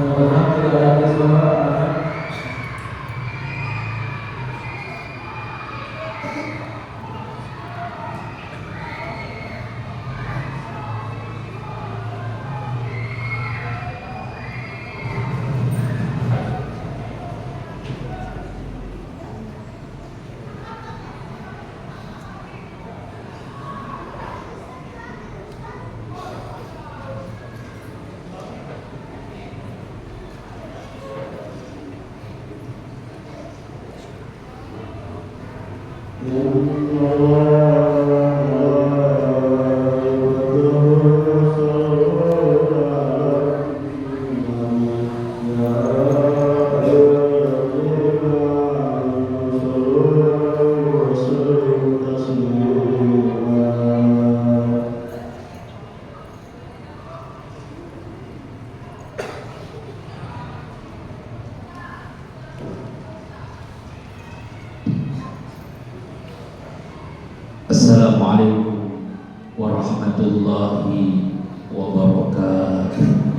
Mudah-mudahan tidak ada suara anak. Assalamualaikum warahmatullahi wabarakatuh.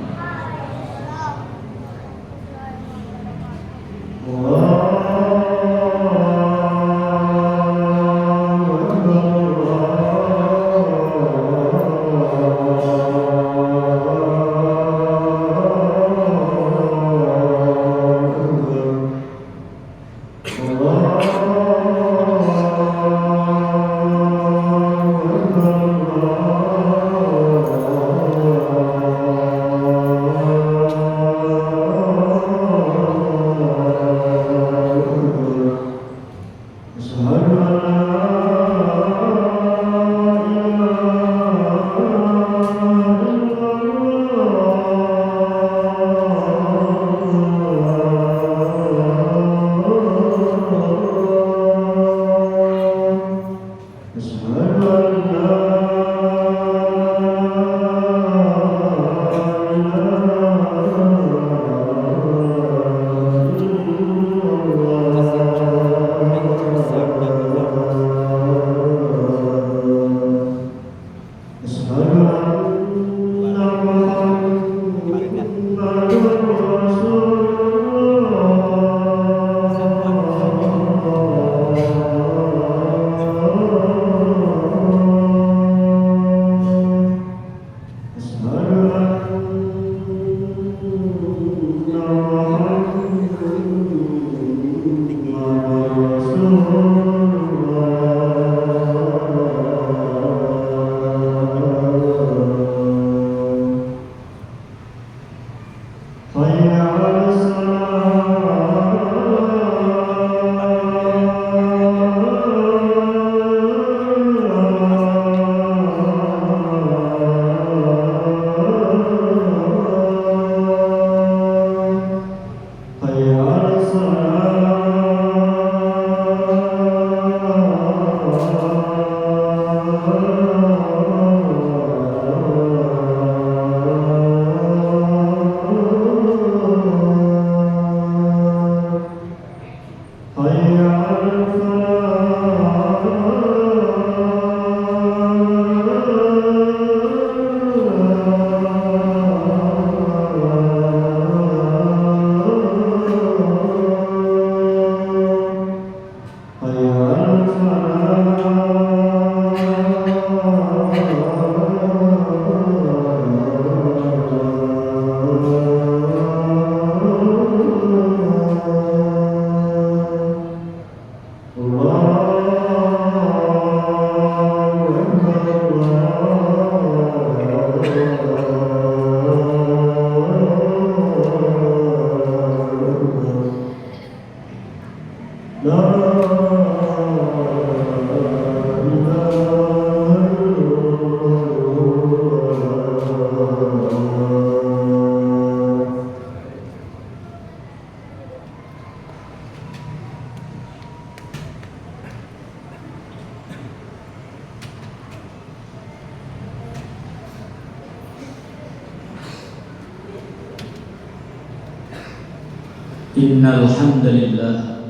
Innal hamdalillah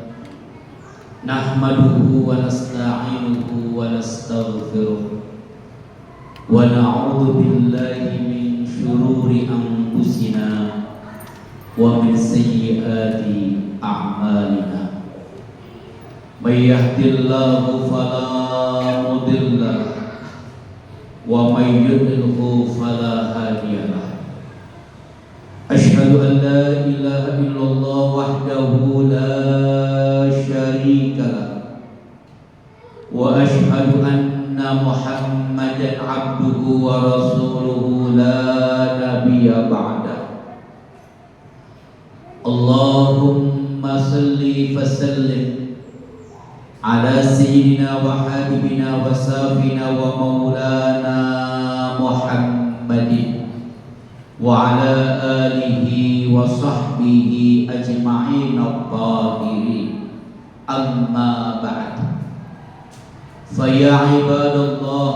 nahmaduhu wa nasta'inuhu wa nastaghfiruh wa na'udzu billahi min shururi anfusina ومن سيئات أعمالنا من يهد الله فلا مضل له ومن يضلل فلا هادي له أشهد أن لا إله إلا الله وحده لا شريك له وأشهد أن محمدا عبده ورسوله لا نبي بعده اللهم صل وسلم على سيدنا وحبيبنا وسافنا ومولانا محمد وعلى آله وصحبه أجمعين الطاهرين أما بعد فيا عباد الله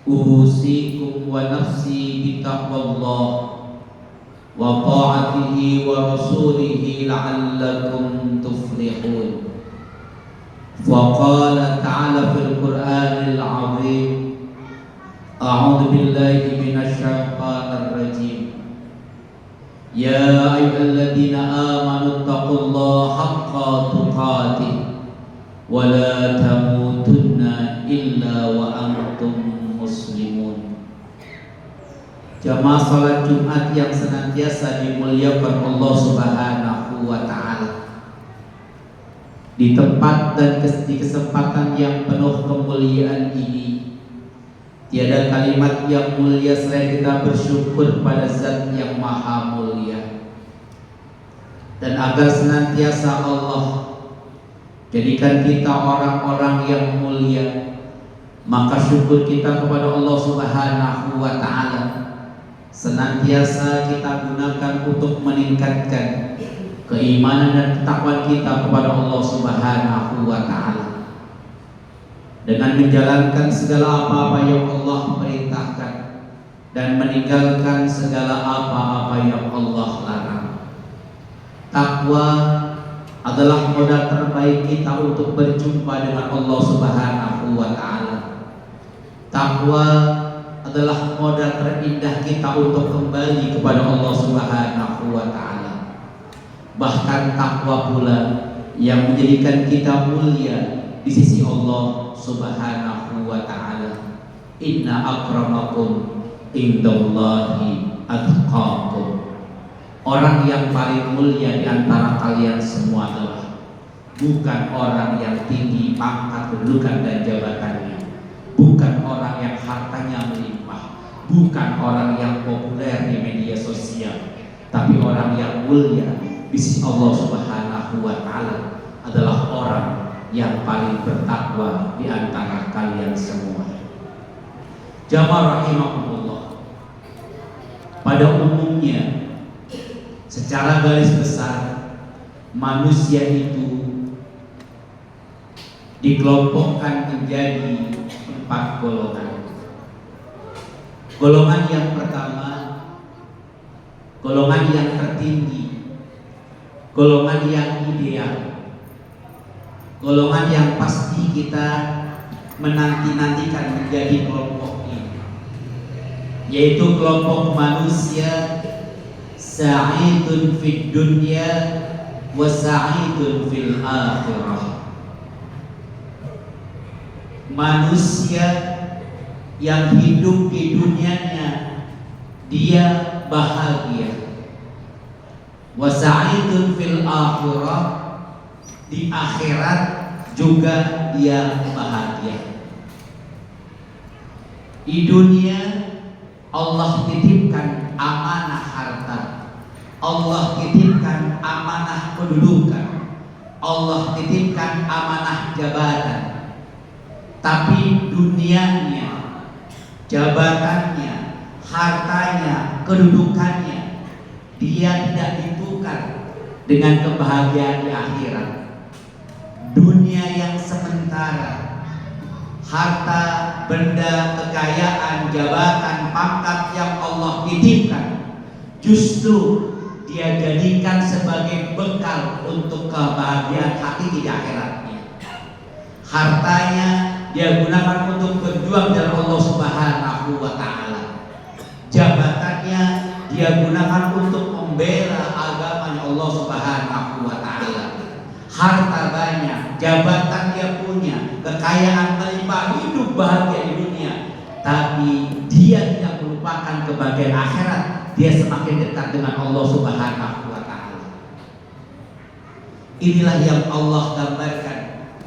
أوصيكم ونفسي بتقوى الله وطاعته ورسوله لعلكم تفلحون وقال تعالى في القرآن العظيم أعوذ بالله من الشيطان الرجيم يا أيها الذين آمنوا اتقوا الله حق تقاته ولا تموتن إلا وأنتم مسلمون. Jamaah salat Jumat yang senantiasa dimuliakan Allah Subhanahu wa Ta'ala, di tempat dan di kesempatan yang penuh kemuliaan ini, tiada kalimat yang mulia selain kita bersyukur pada Zat yang Maha Mulia, dan agar senantiasa Allah jadikan kita orang-orang yang mulia, maka syukur kita kepada Allah Subhanahu wa Ta'ala senantiasa kita gunakan untuk meningkatkan keimanan dan ketakwaan kita kepada Allah Subhanahu wa Ta'ala, dengan menjalankan segala apa-apa yang Allah perintahkan dan meninggalkan segala apa-apa yang Allah larang. Takwa adalah modal terbaik kita untuk berjumpa dengan Allah Subhanahu wa Ta'ala. Takwa adalah modal terindah kita untuk kembali kepada Allah Subhanahu wa Ta'ala. Bahkan takwa pula yang menjadikan kita mulia di sisi Allah Subhanahu wa Ta'ala. Inna akramakum indallahi atqakum. Orang yang paling mulia di antara kalian semua adalah bukan orang yang tinggi pangkat, kedudukan dan jabatannya, bukan orang yang hartanya melimpah, bukan orang yang populer di media sosial, tapi orang yang mulia di sisi Allah Subhanahu wa Ta'ala adalah orang yang paling bertakwa di antara kalian semua. Jamaah rahimakumullah, pada umumnya secara garis besar manusia itu dikelompokkan menjadi 4 golongan. Golongan yang pertama, golongan yang tertinggi, golongan yang ideal, golongan yang pasti kita menanti-nantikan menjadi kelompok ini, yaitu kelompok manusia sa'idun fid dunya wa sa'idun fil akhirah. Manusia yang hidup di dunianya dia bahagia, wa sa'idun fil akhirah, di akhirat juga dia bahagia. Di dunia Allah titipkan amanah harta, Allah titipkan amanah kedudukan, Allah titipkan amanah jabatan. Tapi dunianya, jabatannya, hartanya, kedudukannya, dia tidak ditukar dengan kebahagiaan di akhirat. Dunia yang sementara, harta, benda, kekayaan, jabatan, pangkat yang Allah titipkan, justru dia jadikan sebagai bekal untuk kebahagiaan hati di akhiratnya. Hartanya dia gunakan untuk berjuang dari Allah Subhanahu wa Ta'ala. Jabatannya dia gunakan untuk membela agamanya Allah Subhanahu wa taala. Harta banyak, jabatan dia punya, kekayaan melimpah, hidup bahagia di dunia, tapi dia tidak melupakan kebahagiaan akhirat. Dia semakin dekat dengan Allah Subhanahu wa taala. Inilah yang Allah gambarkan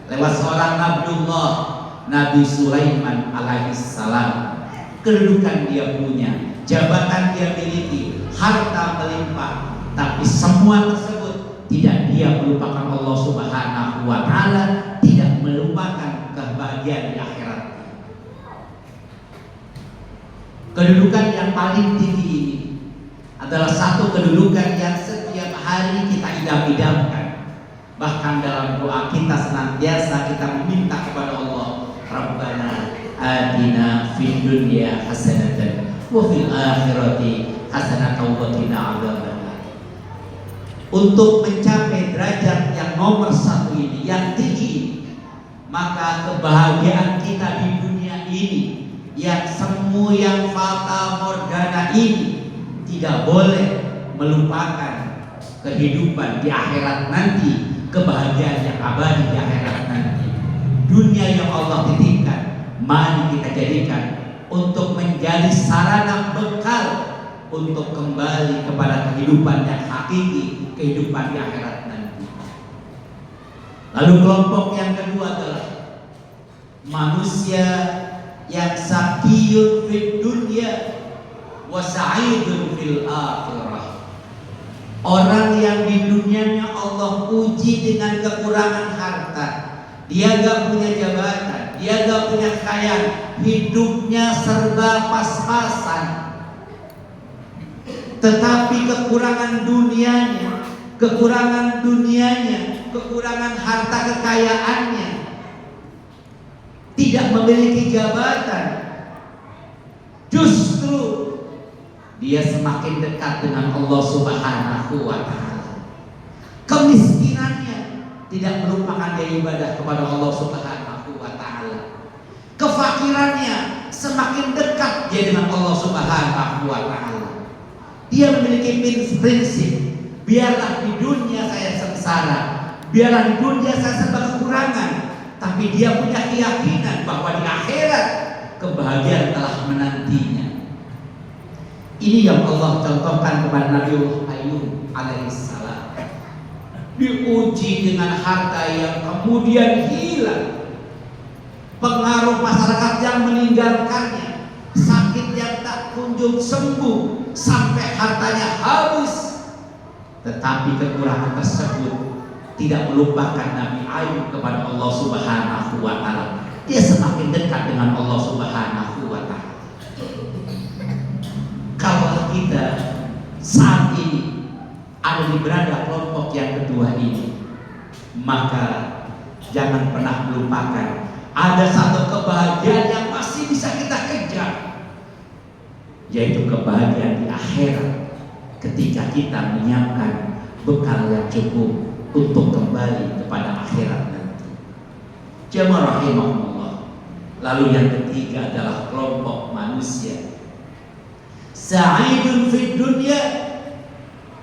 lewat seorang Abdullah, Nabi Sulaiman alaihissalam. Kedudukan dia punya, jabatan dia miliki, harta melimpah, tapi semua tersebut tidak dia melupakan Allah Subhanahu wa taala, tidak melupakan kebahagiaan di akhirat. Kedudukan yang paling tinggi ini adalah satu kedudukan yang setiap hari kita idam-idamkan. Bahkan dalam doa kita senantiasa kita meminta kepada Allah, Rabbana atina fid dunya hasanatan wa fil akhirati hasanatan wa qina adzabannar. Untuk mencapai derajat yang nomor satu ini, yang tinggi, maka kebahagiaan kita di dunia ini, yang semu yang fata morgana ini, tidak boleh melupakan kehidupan di akhirat nanti, kebahagiaan yang abadi di akhirat nanti. Dunia yang Allah titipkan, mari kita jadikan untuk menjadi sarana bekal untuk kembali kepada kehidupan yang hakiki, kehidupan di akhirat nanti. Lalu kelompok yang kedua adalah manusia yang sakiyun fid dunya wa sa'idun fil akhirah. Orang yang di dunianya Allah uji dengan kekurangan harta, dia gak punya jabatan, dia gak punya kekayaan, hidupnya serba pas-pasan. Tetapi kekurangan dunianya, kekurangan harta kekayaannya, tidak memiliki jabatan, justru dia semakin dekat dengan Allah Subhanahu wa taala. Kemiskinannya tidak melupakan dia ibadah kepada Allah Subhanahu wa taala. Kefakirannya semakin dekat dia dengan Allah Subhanahu wa taala. Dia memiliki prinsip, biarlah di dunia saya sengsara, biarlah di dunia saya serba kekurangan, tapi dia punya keyakinan bahwa di akhirat kebahagiaan telah menantinya. Ini yang Allah contohkan kepada Nabi Ayub alaihissalam. Diuji dengan harta yang kemudian hilang, pengaruh masyarakat yang meninggalkannya, sakit yang tak kunjung sembuh, sampai hartanya habis. Tetapi kekurangan tersebut tidak melupakan Nabi Ayub kepada Allah Subhanahu wa taala. Dia semakin dekat dengan Allah Subhanahu wa taala. Kalau kita saat ini ada di berada kelompok yang kedua ini, maka jangan pernah melupakan ada satu kebahagiaan yang masih bisa kita kejar, yaitu kebahagiaan di akhirat ketika kita menyiapkan bekal yang cukup untuk kembali kepada akhirat nanti. Jemaah rahimahullah. Lalu yang ketiga adalah kelompok manusia sa'idun fid dunya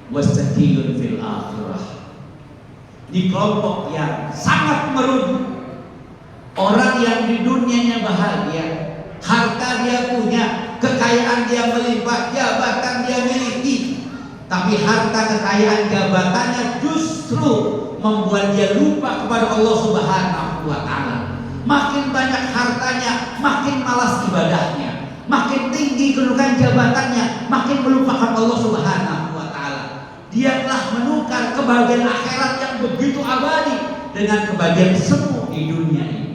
wasakiyun fil akhirah. Di kelompok yang sangat merugi, orang yang di dunianya bahagia, harta dia punya, kekayaan dia melimpah, jabatan dia miliki, tapi harta kekayaan jabatannya justru membuat dia lupa kepada Allah Subhanahu wa taala. Makin banyak hartanya, makin malas ibadahnya. Makin tinggi kedudukan jabatannya, makin melupakan Allah Subhanahu wa taala. Dia telah menukar kebahagiaan akhirat yang begitu abadi dengan kebahagiaan semu di dunia ini.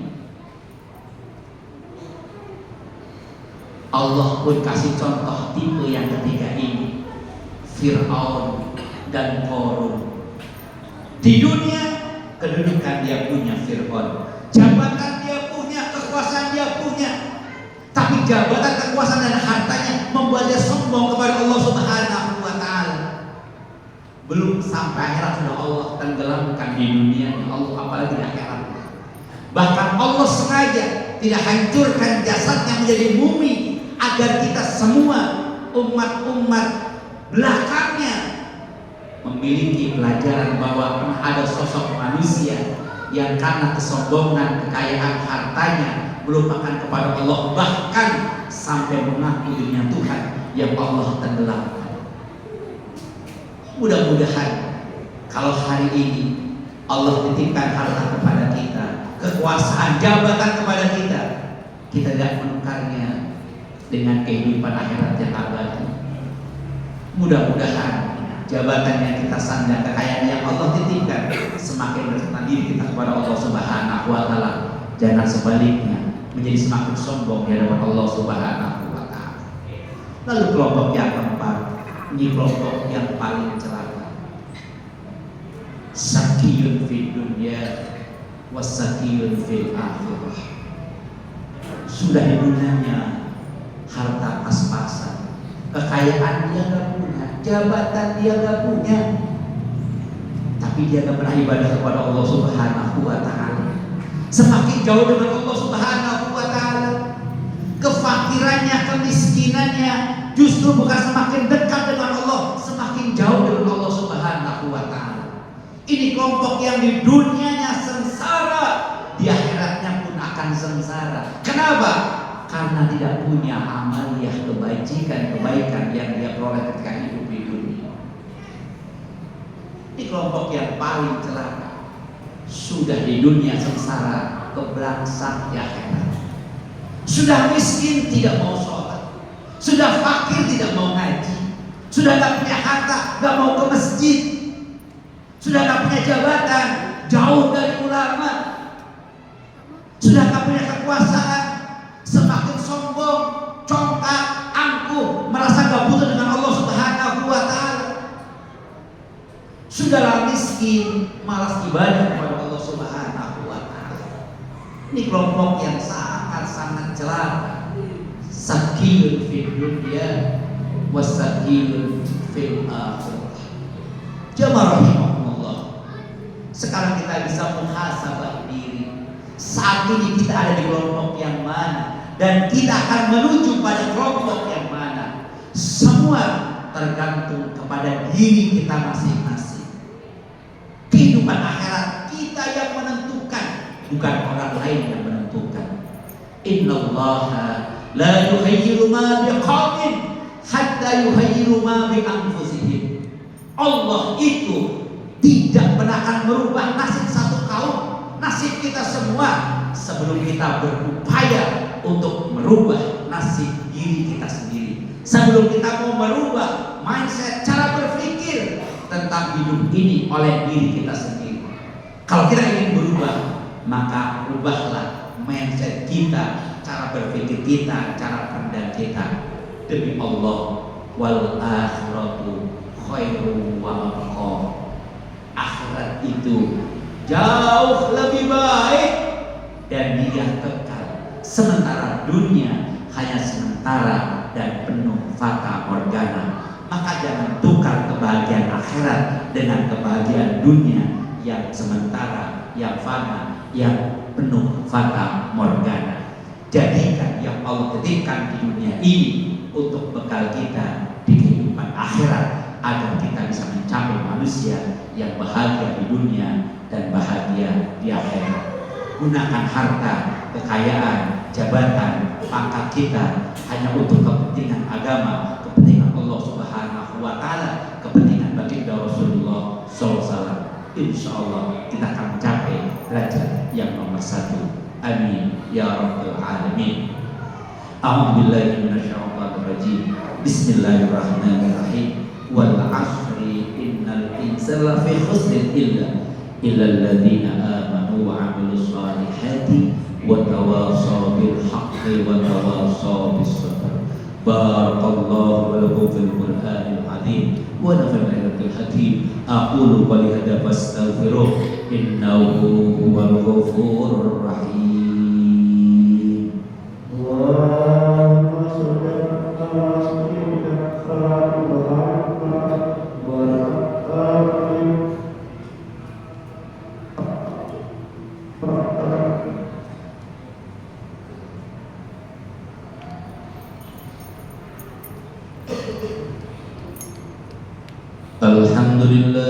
Allah pun kasih contoh tipe yang ketiga ini, Fir'aun dan Qarun. Di dunia kedudukan dia punya Fir'aun, jabatan dia punya, kekuasaan dia punya, tapi jabatan, kekuasaan dan hartanya membuat dia sombong kepada Allah Subhanahu wa taala. Belum sampai akhirat sudah Allah tenggelamkan di dunia Allah, apalagi di akhirat. Bahkan Allah sengaja tidak hancurkan jasadnya menjadi mumi agar kita semua umat-umat belakangnya memiliki pelajaran bahwa pernah ada sosok manusia yang karena kesombongan, kekayaan hartanya melupakan kepada Allah, bahkan sampai mengaku dunia Tuhan yang Allah tenggelamkan. Mudah-mudahan kalau hari ini Allah titipkan harta kepada kita, kekuasaan, jabatan kepada kita, kita tidak menukarnya dengan kehidupan akhirat yang abadi. Mudah-mudahan jabatan yang kita sandang, kekayaan yang Allah titipkan, semakin berkenan diri kita kepada Allah Subhanahu wa Ta'ala, jangan sebaliknya menjadi semakin sombong di hadapan Allah Subhanahu wa Ta'ala. Lalu kelompok yang keempat, ini kelompok yang paling celaka. Sakiyun fid dunya wasakiyun fil akhirah. Sudah di dunianya harta pas-pasan, kekayaan dia gak punya, jabatan dia gak punya, tapi dia gak pernah ibadah kepada Allah Subhanahu wa Ta'ala. Semakin jauh dengan Allah Subhanahu wa Ta'ala, kefakirannya, kemiskinannya justru bukan semakin dekat dengan Allah, semakin jauh dengan Allah Subhanahu wa Ta'ala. Ini kelompok yang di dunianya sengsara, di akhiratnya pun akan sengsara. Kenapa? Karena tidak punya amaliyah kebaikan yang dia peroleh ketika hidup di dunia. Ini kelompok yang paling celaka. Sudah di dunia sengsara, kebelangsak di akhirat. Sudah miskin tidak mau sholat, sudah fakir tidak mau ngaji, sudah tak punya harta gak mau ke masjid, sudah tak punya jabatan jauh dari ulama, sudah tak punya kekuasaan, semakin sombong, congkak, angkuh, merasa gak butuh dengan Allah Subhanahu wa Ta'ala. Sudahlah miskin, malas ibadah kepada Allah Subhanahu wa Ta'ala. Ini kelompok yang sangat celaka. Sakiyun fid dunya wasakiyun fil akhirah. Jamaah rahimahumullah. Sekarang kita bisa muhasabah diri. Saat ini kita ada di kelompok yang mana, dan kita akan menuju pada kelompok yang mana. Semua tergantung kepada diri kita masing-masing. Kehidupan akhirat kita yang menentukan, bukan orang lain yang menentukan. Innallaha la yughayyiru ma biqaumin hatta yughayyiru ma bi anfusihim. Allah itu tidak pernah akan merubah nasib satu kaum, nasib kita semua, sebelum kita berupaya untuk merubah nasib diri kita sendiri. Sebelum kita mau merubah mindset, cara berpikir tentang hidup ini oleh diri kita sendiri. Kalau kita ingin berubah, maka ubahlah mindset kita, cara berpikir kita, cara pandang kita. Demi Allah, wal akhiratu khairu wa abqa. Akhirat itu jauh lebih baik dan dia kekal. Sementara dunia hanya sementara dan penuh fata morgana. Maka jangan tukar kebahagiaan akhirat dengan kebahagiaan dunia yang sementara, yang fana, yang penuh fata morgana. Jadikan yang Allah titipkan di dunia ini untuk bekal kita di kehidupan akhirat, agar kita bisa mencapai manusia yang bahagia di dunia dan bahagia di akhirat. Gunakan harta, kekayaan, jabatan, pangkat kita hanya untuk kepentingan agama, kepentingan Allah Subhanahu wa Ta'ala, kepentingan baginda Rasulullah SAW. Insya Allah kita akan mencapai derajat yang nomor 1. Amin ya rabbal alamin. A'udzubillahi minasyaitonir rajim. Bismillahirrahmanirrahim. Wal 'ashri innal insana lafi khusrin illa alladziina aamanu wa 'amilus shalihati wa tawashaw bil haqqi wa tawashaw bis sabr. Barakallahu lakum fil Qur'anil 'azim wa nafa'ani bil hakim. Aqulu qali hadza fastaghfiruh innahu huwal ghafurur rahim. Alhamdulillah.